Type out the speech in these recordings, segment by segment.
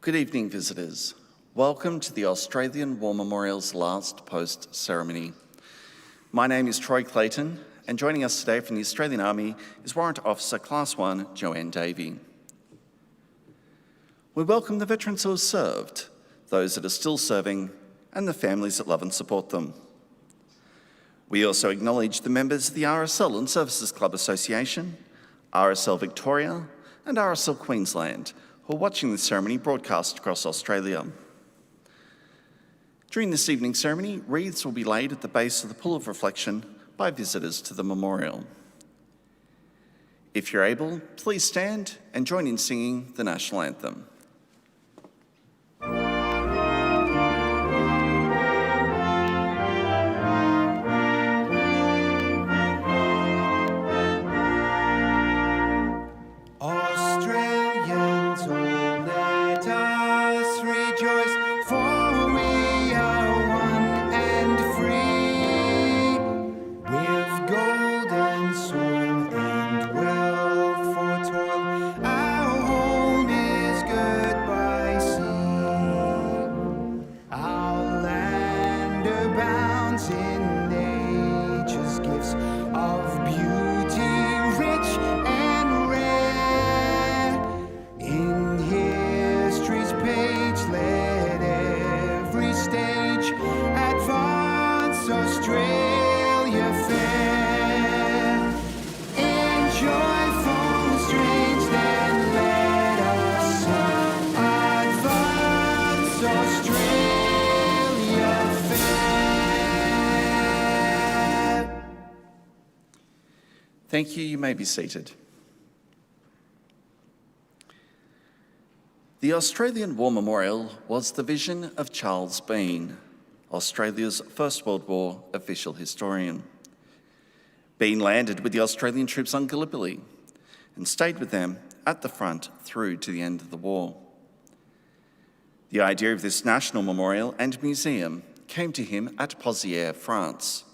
Good evening, visitors. Welcome to the Australian War Memorial's last post ceremony. My name is Troy Clayton, and joining us today from the Australian Army is Warrant Officer Class 1 Joanne Davey. We welcome the veterans who have served, those that are still serving, and the families that love and support them. We also acknowledge the members of the RSL Services Clubs Association, RSL Victoria, and RSL Queensland, who are watching this ceremony broadcast across Australia. During this evening's ceremony, wreaths will be laid at the base of the Pool of Reflection by visitors to the memorial. If you're able, please stand and join in singing the National Anthem. Thank you. You may be seated. The Australian War Memorial was the vision of Charles Bean, Australia's First World War official historian. Bean landed with the Australian troops on Gallipoli and stayed with them at the front through to the end of the war. The idea of this national memorial and museum came to him at Pozières, France,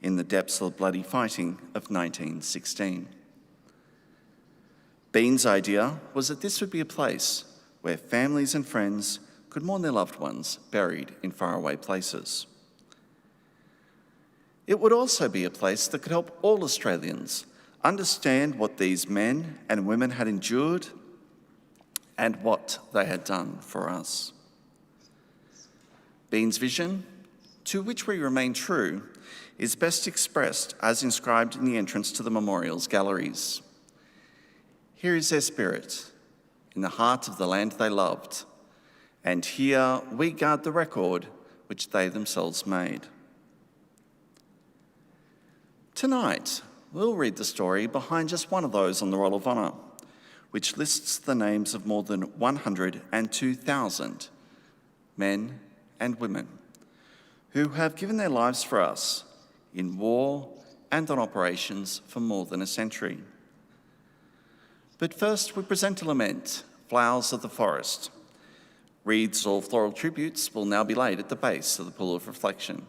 in the depths of the bloody fighting of 1916. Bean's idea was that this would be a place where families and friends could mourn their loved ones buried in faraway places. It would also be a place that could help all Australians understand what these men and women had endured and what they had done for us. Bean's vision, to which we remain true, is best expressed as inscribed in the entrance to the memorial's galleries. Here is their spirit, in the heart of the land they loved, and here we guard the record which they themselves made. Tonight, we'll read the story behind just one of those on the Roll of Honour, which lists the names of more than 102,000 men and women who have given their lives for us in war and on operations for more than a century. But first, we present a lament, Flowers of the Forest. Wreaths or floral tributes will now be laid at the base of the Pool of Reflection.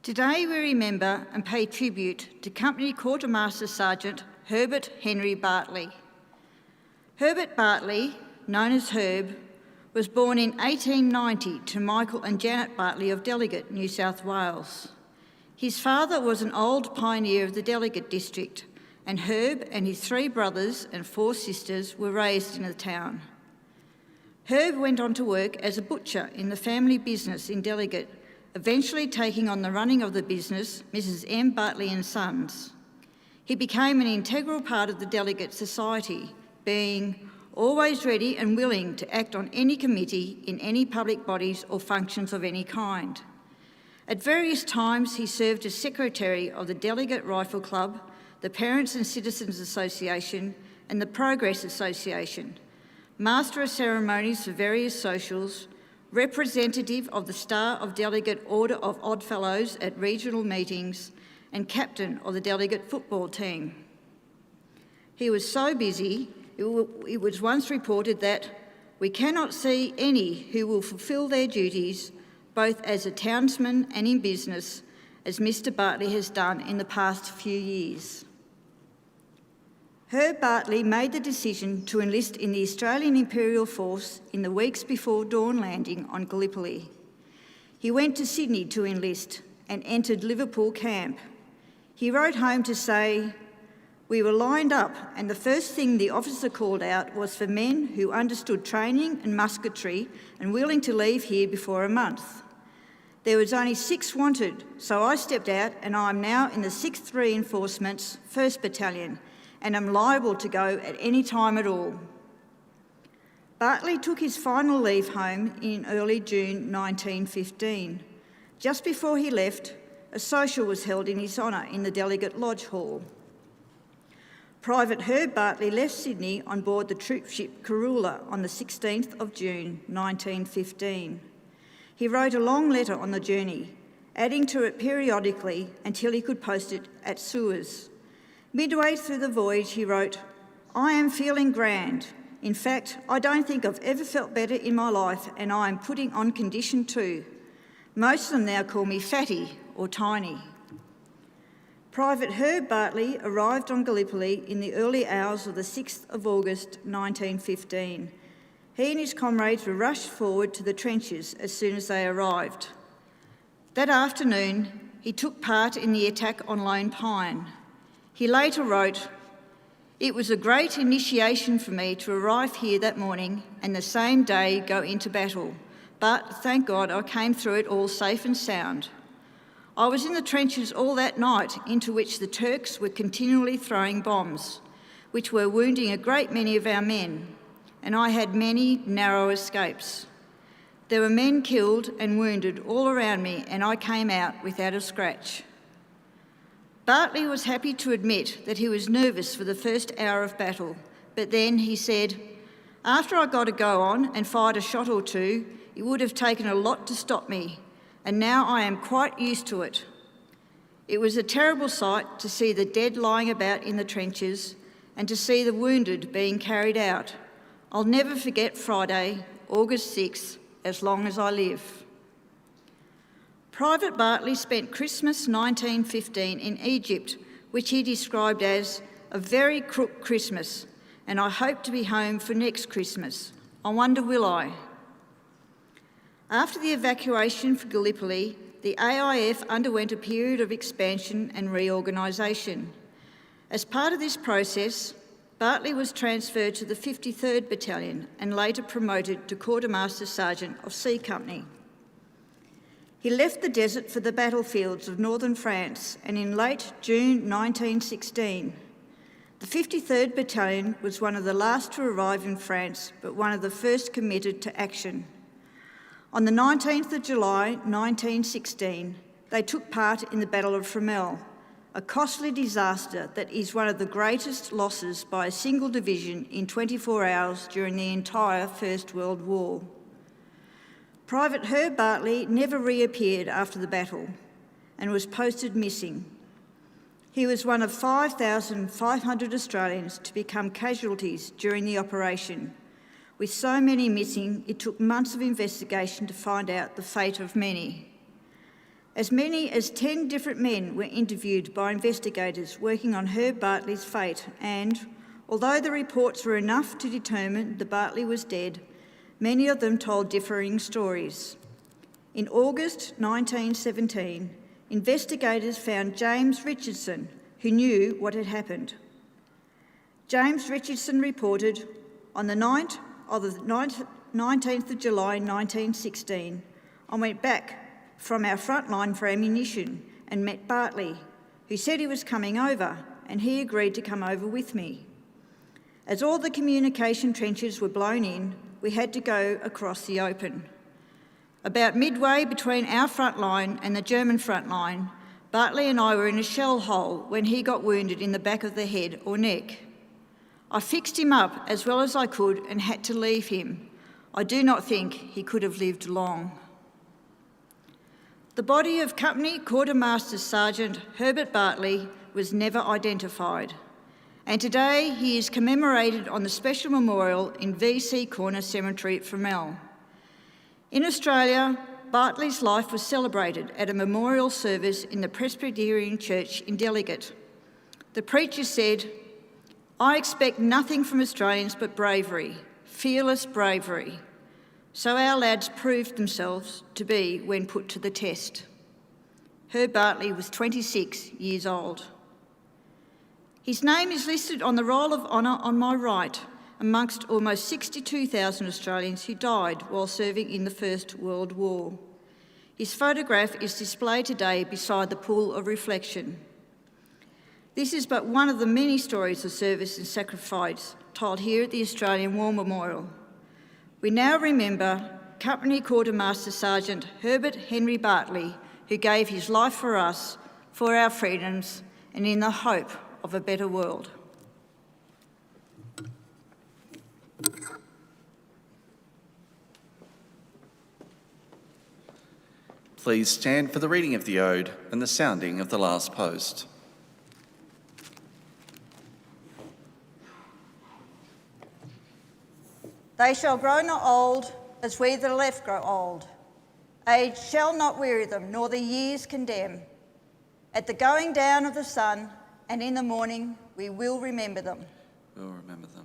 Today we remember and pay tribute to Company Quartermaster Sergeant Herbert Henry Bartley. Herbert Bartley, known as Herb, was born in 1890 to Michael and Janet Bartley of Delegat, New South Wales. His father was an old pioneer of the Delegat district, and Herb and his 3 brothers and 4 sisters were raised in the town. Herb went on to work as a butcher in the family business in Delegat, eventually taking on the running of the business, Mrs. M. Bartley and Sons. He became an integral part of the Delegat society, being always ready and willing to act on any committee in any public bodies or functions of any kind. At various times, he served as secretary of the Delegat Rifle Club, the Parents and Citizens Association, and the Progress Association, master of ceremonies for various socials, representative of the Star of Delegat Order of Oddfellows at regional meetings, and captain of the Delegat football team. He was so busy, it was once reported that we cannot see any who will fulfil their duties, both as a townsman and in business, as Mr. Bartley has done in the past few years. Herb Bartley made the decision to enlist in the Australian Imperial Force in the weeks before dawn landing on Gallipoli. He went to Sydney to enlist and entered Liverpool camp. He wrote home to say, "We were lined up, and the first thing the officer called out was for men who understood training and musketry and willing to leave here before a month. There was only 6 wanted, so I stepped out, and I'm now in the 6th Reinforcements, 1st Battalion, and am liable to go at any time at all." Bartley took his final leave home in early June 1915. Just before he left, a social was held in his honour in the Delegat Lodge Hall. Private Herb Bartley left Sydney on board the troop ship Karula on the 16th of June 1915. He wrote a long letter on the journey, adding to it periodically until he could post it at Suez. Midway through the voyage, he wrote, "I am feeling grand. In fact, I don't think I've ever felt better in my life, and I am putting on condition too. Most of them now call me Fatty or Tiny." Private Herb Bartley arrived on Gallipoli in the early hours of the 6th of August 1915. He and his comrades were rushed forward to the trenches as soon as they arrived. That afternoon, he took part in the attack on Lone Pine. He later wrote, "It was a great initiation for me to arrive here that morning and the same day go into battle, but thank God I came through it all safe and sound. I was in the trenches all that night, into which the Turks were continually throwing bombs, which were wounding a great many of our men, and I had many narrow escapes. There were men killed and wounded all around me, and I came out without a scratch." Bartley was happy to admit that he was nervous for the first hour of battle, but then he said, "After I got a go on and fired a shot or 2, it would have taken a lot to stop me, and now I am quite used to it. It was a terrible sight to see the dead lying about in the trenches and to see the wounded being carried out. I'll never forget Friday, August 6th, as long as I live." Private Bartley spent Christmas 1915 in Egypt, which he described as a very crook Christmas, and I hope to be home for next Christmas. I wonder will I? After the evacuation for Gallipoli, the AIF underwent a period of expansion and reorganisation. As part of this process, Bartley was transferred to the 53rd Battalion and later promoted to Quartermaster Sergeant of C Company. He left the desert for the battlefields of northern France, and in late June 1916, the 53rd Battalion was one of the last to arrive in France, but one of the first committed to action. On the 19th of July 1916, they took part in the Battle of Fromelles, a costly disaster that is one of the greatest losses by a single division in 24 hours during the entire First World War. Private Herb Bartley never reappeared after the battle and was posted missing. He was one of 5,500 Australians to become casualties during the operation. With so many missing, it took months of investigation to find out the fate of many. As many as 10 different men were interviewed by investigators working on Herb Bartley's fate, and although the reports were enough to determine that Bartley was dead, many of them told differing stories. In August 1917, investigators found James Richardson, who knew what had happened. James Richardson reported, on the night of the 19th of July 1916, I went back from our front line for ammunition and met Bartley, who said he was coming over, and he agreed to come over with me. As all the communication trenches were blown in, we had to go across the open. About midway between our front line and the German front line, Bartley and I were in a shell hole when he got wounded in the back of the head or neck. I fixed him up as well as I could and had to leave him. I do not think he could have lived long. The body of Company Quartermaster Sergeant Herbert Bartley was never identified, and today he is commemorated on the special memorial in VC Corner Cemetery at Fromell. In Australia, Bartley's life was celebrated at a memorial service in the Presbyterian Church in Delegate. The preacher said, "I expect nothing from Australians but bravery, fearless bravery." So our lads proved themselves to be when put to the test. Herb Bartley was 26 years old. His name is listed on the Roll of Honour on my right, amongst almost 62,000 Australians who died while serving in the First World War. His photograph is displayed today beside the pool of reflection. This is but one of the many stories of service and sacrifice told here at the Australian War Memorial. We now remember Company Quartermaster Sergeant Herbert Henry Bartley, who gave his life for us, for our freedoms, and in the hope of a better world. Please stand for the reading of the Ode and the sounding of the last post. They shall grow not old as we that are left grow old. Age shall not weary them, nor the years condemn. At the going down of the sun and in the morning we will remember them. We'll remember them.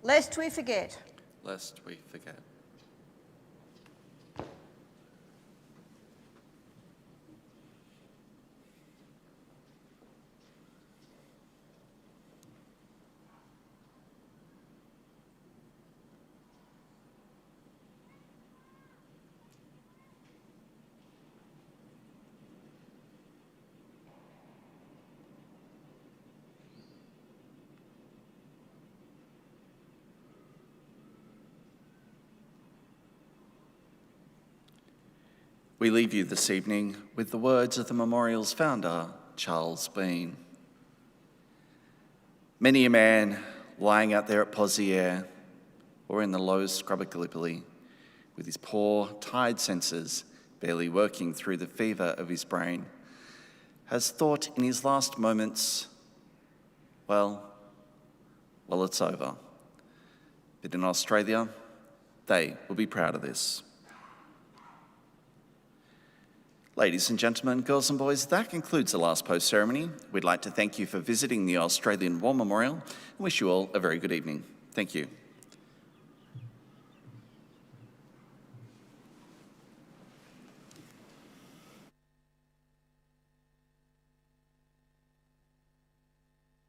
Lest we forget. Lest we forget. We leave you this evening with the words of the memorial's founder, Charles Bean. Many a man lying out there at Pozières or in the low scrub of Gallipoli, with his poor, tired senses barely working through the fever of his brain, has thought in his last moments, well, it's over. But in Australia, they will be proud of this. Ladies and gentlemen, girls and boys, that concludes the last post ceremony. We'd like to thank you for visiting the Australian War Memorial and wish you all a very good evening. Thank you.